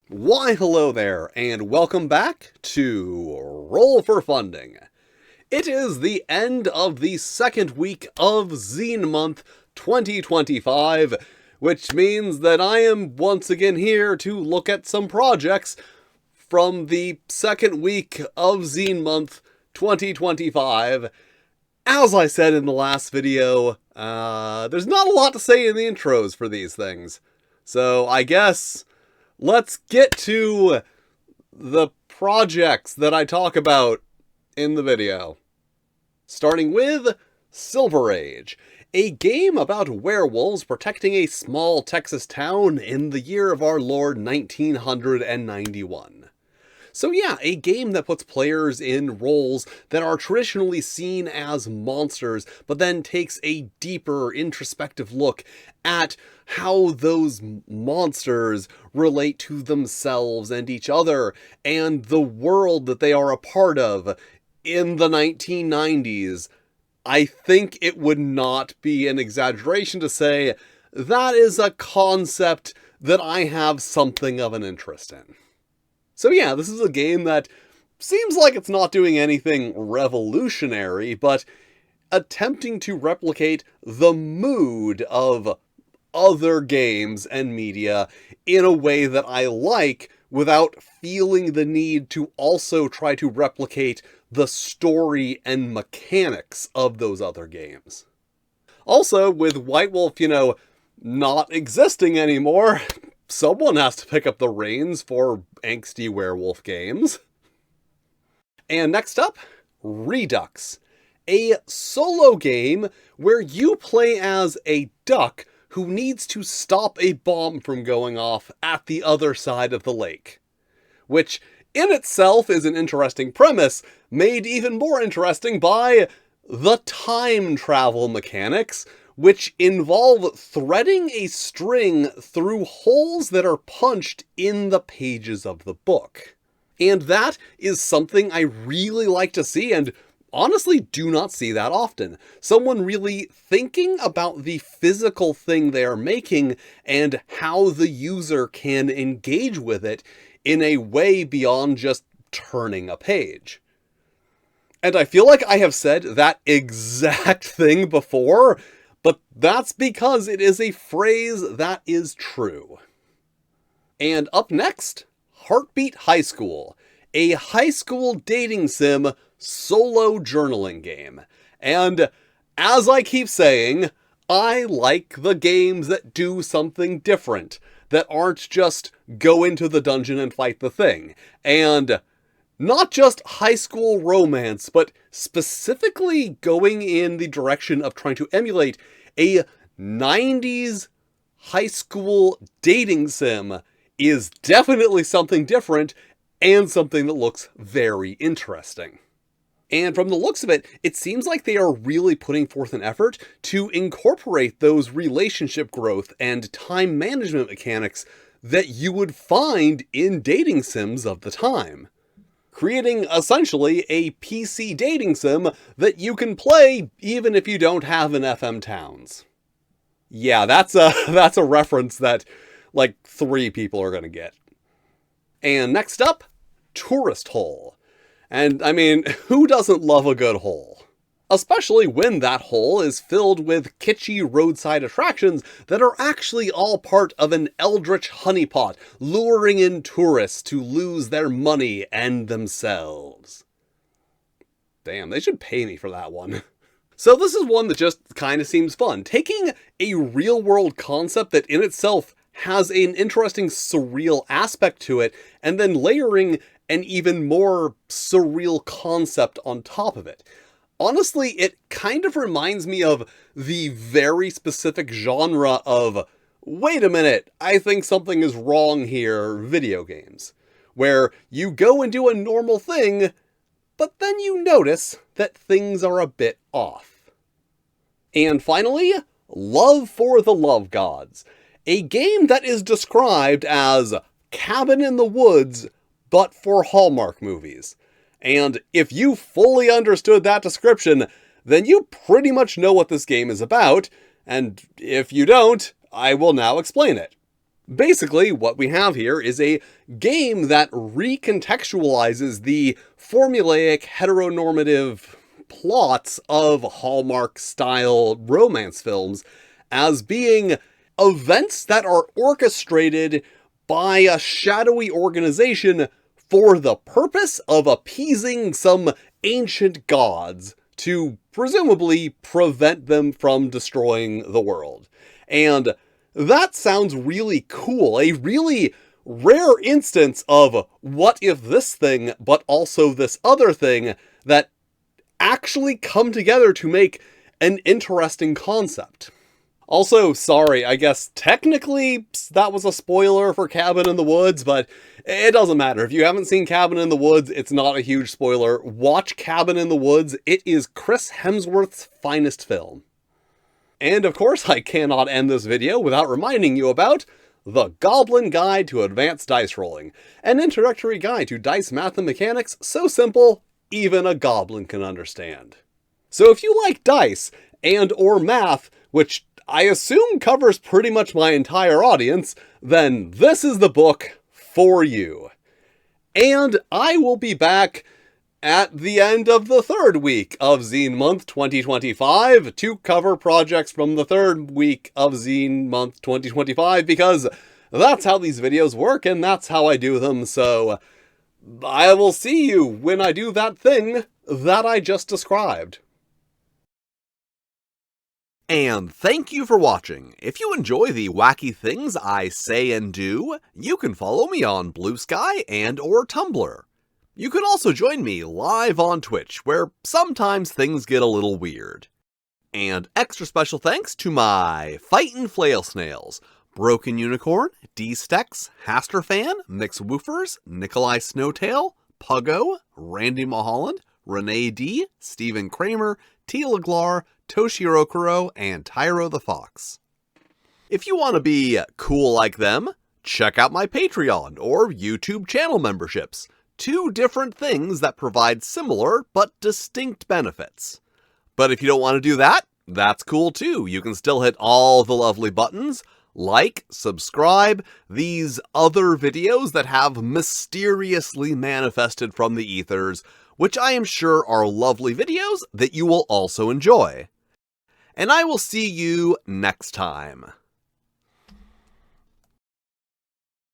Why hello there, and welcome back to Roll for Funding. It is the end of the second week of Zine Month 2025, which means that I am once again here to look at some projects from the second week of Zine Month 2025. As I said in the last video, there's not a lot to say in the intros for these things. So I guess let's get to the projects that I talk about in the video. Starting with Silver Age, a game about werewolves protecting a small Texas town in the year of our Lord 1991. So yeah, a game that puts players in roles that are traditionally seen as monsters, but then takes a deeper, introspective look at how those monsters relate to themselves and each other, and the world that they are a part of in the 1990s. I think it would not be an exaggeration to say that is a concept that I have something of an interest in. So yeah, this is a game that seems like it's not doing anything revolutionary, but attempting to replicate the mood of other games and media in a way that I like without feeling the need to also try to replicate the story and mechanics of those other games. Also, with White Wolf, not existing anymore, someone has to pick up the reins for angsty werewolf games. And next up, Redux, a solo game where you play as a duck who needs to stop a bomb from going off at the other side of the lake. Which in itself is an interesting premise, made even more interesting by the time travel mechanics, which involve threading a string through holes that are punched in the pages of the book. And that is something I really like to see, and honestly do not see that often. Someone really thinking about the physical thing they are making and how the user can engage with it in a way beyond just turning a page. And I feel like I have said that exact thing before, but that's because it is a phrase that is true. And up next, Heartbeat High School, a high school dating sim solo journaling game. And as I keep saying, I like the games that do something different, that aren't just go into the dungeon and fight the thing. And not just high school romance, but specifically going in the direction of trying to emulate a 90s high school dating sim is definitely something different and something that looks very interesting. And from the looks of it, it seems like they are really putting forth an effort to incorporate those relationship growth and time management mechanics that you would find in dating sims of the time, creating essentially a PC dating sim that you can play even if you don't have an FM Towns. Yeah, that's a reference that like 3 people are going to get. And next up, Tourist Hole. And I mean, who doesn't love a good hole? Especially when that hole is filled with kitschy roadside attractions that are actually all part of an eldritch honeypot, luring in tourists to lose their money and themselves. Damn, they should pay me for that one. So this is one that just kind of seems fun. Taking a real-world concept that in itself has an interesting surreal aspect to it, and then layering an even more surreal concept on top of it. Honestly, it kind of reminds me of the very specific genre of, wait a minute, I think something is wrong here, video games, where you go and do a normal thing, but then you notice that things are a bit off. And finally, Love for the Love Gods, a game that is described as Cabin in the Woods, but for Hallmark movies. And if you fully understood that description, then you pretty much know what this game is about, and if you don't, I will now explain it. Basically, what we have here is a game that recontextualizes the formulaic heteronormative plots of Hallmark-style romance films as being events that are orchestrated by a shadowy organization for the purpose of appeasing some ancient gods to presumably prevent them from destroying the world. And that sounds really cool. A really rare instance of what if this thing, but also this other thing that actually come together to make an interesting concept. Also, sorry, I guess technically that was a spoiler for Cabin in the Woods, but it doesn't matter. If you haven't seen Cabin in the Woods, it's not a huge spoiler. Watch Cabin in the Woods. It is Chris Hemsworth's finest film. And of course, I cannot end this video without reminding you about The Goblin Guide to Advanced Dice Rolling, an introductory guide to dice math and mechanics so simple, even a goblin can understand. So if you like dice and or math, which I assume covers pretty much my entire audience, then this is the book for you. And I will be back at the end of the third week of Zine Month 2025 to cover projects from the third week of Zine Month 2025, because that's how these videos work and that's how I do them, so I will see you when I do that thing that I just described. And thank you for watching. If you enjoy the wacky things I say and do, you can follow me on Blue Sky and or Tumblr. You can also join me live on Twitch, where sometimes things get a little weird. And extra special thanks to my Fightin' Flail Snails, Broken Unicorn, D-Stex, Hasterfan, Mix Woofers, Nikolai Snowtail, Puggo, Randy Mulholland, Renee D, Stephen Kramer, Teal Aglar, Toshiro Kuro, and Tyro the Fox. If you want to be cool like them, check out my Patreon or YouTube channel memberships. Two different things that provide similar but distinct benefits. But if you don't want to do that, that's cool too. You can still hit all the lovely buttons, like, subscribe, these other videos that have mysteriously manifested from the ethers, which I am sure are lovely videos that you will also enjoy. And I will see you next time.